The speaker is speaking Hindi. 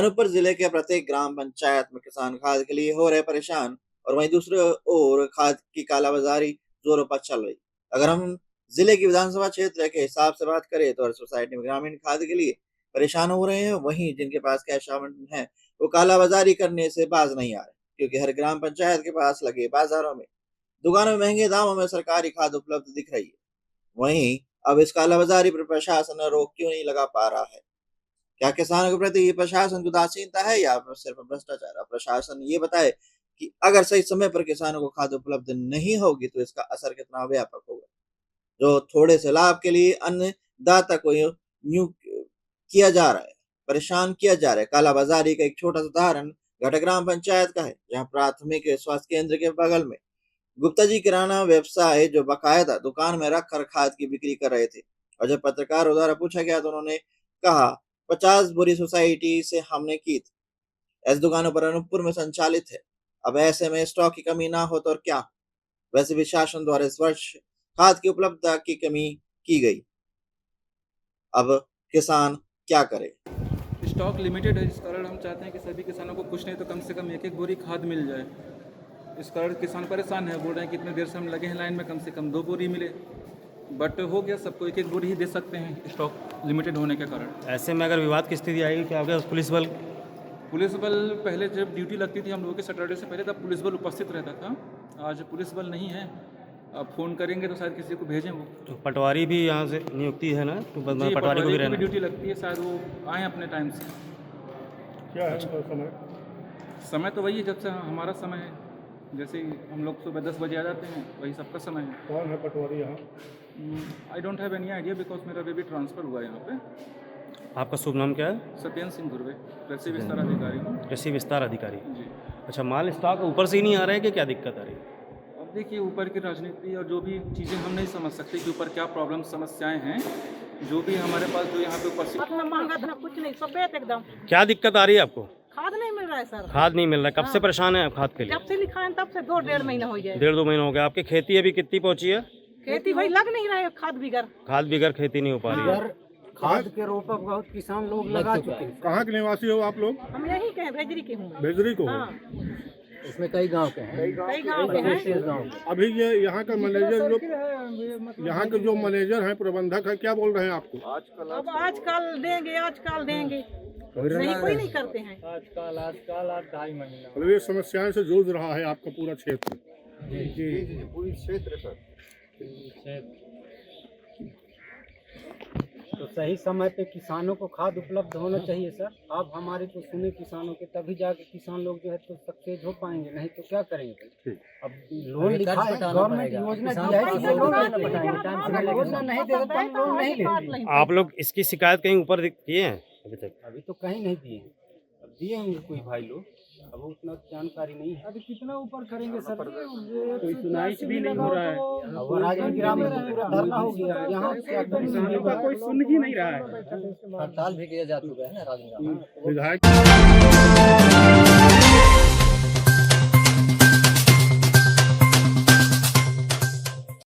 अनूपपुर जिले के प्रत्येक ग्राम पंचायत में किसान खाद के लिए हो रहे परेशान और वहीं दूसरी ओर खाद की कालाबाजारी जोरों पर चल रही। अगर हम जिले की विधानसभा क्षेत्र के हिसाब से बात करें तो हर सोसाइटी में ग्रामीण खाद के लिए परेशान हो रहे हैं, वहीं जिनके पास कैश आवंटन है वो कालाबाजारी करने से बाज नहीं आ रहे, क्योंकि हर ग्राम पंचायत के पास लगे बाजारों में दुकानों में महंगे दामों में सरकारी खाद उपलब्ध दिख रही है। वहीं अब इस कालाबाजारी पर प्रशासन रोक क्यों नहीं लगा पा रहा है? क्या किसानों के प्रति प्रशासन की उदासीनता है या सिर्फ भ्रष्टाचार? अब प्रशासन ये बताए कि अगर सही समय पर किसानों को खाद उपलब्ध नहीं होगी तो इसका असर कितना व्यापक होगा, जो थोड़े से लाभ के लिए अन्नदाता को यूं किया जा रहा है, परेशान किया जा रहा है। कालाबाजारी का एक छोटा सा उदाहरण घटा ग्राम पंचायत का है, जहां प्राथमिक स्वास्थ्य केंद्र के बगल में गुप्ता जी किराना व्यवसाय जो बाकायदा दुकान में रख कर खाद की बिक्री कर रहे थे, और जब पत्रकारों द्वारा पूछा गया तो उन्होंने कहा 50 बुरी सोसाइटी से हमने की थी, ऐसी दुकानों पर अनूपपुर में संचालित है। अब ऐसे में स्टॉक की कमी ना हो तो और क्या हो? वैसे भी शासन द्वारा इस वर्ष खाद की उपलब्धता की कमी की गई, अब किसान क्या करे? स्टॉक लिमिटेड है, जिस कारण हम चाहते हैं कि सभी किसानों को कुछ नहीं तो कम से कम एक एक बोरी खाद मिल जाए। इस कारण किसान परेशान है, बोल रहे हैं कि इतने देर से हम लगे हैं लाइन में, कम से कम 2 बोरी मिले, बट हो गया, सबको एक एक बोरी ही दे सकते हैं स्टॉक लिमिटेड होने के कारण। ऐसे में अगर विवाद की स्थिति आएगी क्या होगा? पुलिस बल पहले जब ड्यूटी लगती थी हम लोगों के सैटरडे से पहले, तब पुलिस बल उपस्थित रहता था। आज पुलिस बल नहीं है, अब फ़ोन करेंगे तो शायद किसी को भेजें। वो तो पटवारी भी यहाँ से नियुक्ति है ना, तो जी, पटवारी को भी रहना ड्यूटी लगती है, शायद वो आएँ अपने टाइम से। क्या है समय तो वही है जब से हमारा समय है, जैसे ही हम लोग सुबह 10 बजे आ जाते हैं, वही सबका समय है। कौन है पटवारी यहाँ? I don't have any idea, because मेरा बेबी ट्रांसफ़र हुआ है यहाँ पे। आपका शुभ नाम क्या है? सत्येंद्र सिंह धुर्वे, कृषि विस्तार अधिकारी हूँ। कृषि विस्तार अधिकारी। जी। अच्छा, माल स्टॉक ऊपर से ही नहीं आ रहा है कि क्या दिक्कत आ रही है? अब देखिए, ऊपर की राजनीति और जो भी चीज़ें हम नहीं समझ सकते कि ऊपर क्या प्रॉब्लम समस्याएं हैं, जो भी हमारे पास जो यहाँ पे उपस्थित। इतना महंगा था कुछ नहीं, सफेद एकदम। क्या दिक्कत आ रही है आपको? खाद नहीं मिल रहा है सर। खाद नहीं मिल रहा है? कब से परेशान है आप खाद के लिए? जब से लिखा है तब से 2-1.5 महीना हो गया। 1.5-2 महीने हो गए। आपकी खेती अभी कितनी पहुंची है? खेती भाई लग नहीं रहा है, खाद बिगर खेती नहीं हो पा रही है। खाद के रोपक बहुत किसान लोग लगा चुके हैं। कहाँ के निवासी हो आप लोग? हम यहीं के हैं, भेजरी के हूँ। भेजरी को? हाँ। इसमें कई गांव के हैं। कई गाँव के हैं। अभी ये यहाँ का मैनेजर लोग, यहाँ के जो मैनेजर हैं, प्रबंधक है, क्या बोल रहे हैं आपको? अब आजकल देंगे नहीं, कोई नहीं करते हैं। आजकल 2.5 महीना। मतलब ये समस्याएं से जूझ रहा है आपका पूरा क्षेत्र? जी, पूरी क्षेत्र सर। तो सही समय पे किसानों को खाद उपलब्ध होना चाहिए सर। आप हमारे को सुने किसानों के, तभी जाके किसान लोग जो है तो सक्सेस हो पाएंगे, नहीं तो क्या करेंगे? अब लोन लिखा है, गवर्नमेंट योजना दी है, इसे लोन योजना नहीं दे तो हम लोन नहीं लेंगे। आप लोग इसकी शिकायत कहीं ऊपर किए हैं अभी तक? अभी तो कहीं नहीं दिए, अब दिए होंगे कोई भाई लोग, अब उतना जानकारी नहीं है। अभी कितना ऊपर करेंगे सर? कोई सुनाई भी नहीं हो रहा है, राजगिरा में पूरा धरना हो गया, यहाँ किसानों का कोई सुन ही नहीं रहा है। हड़ताल भी किया जा चुका है ना राजगिरा में। विधायक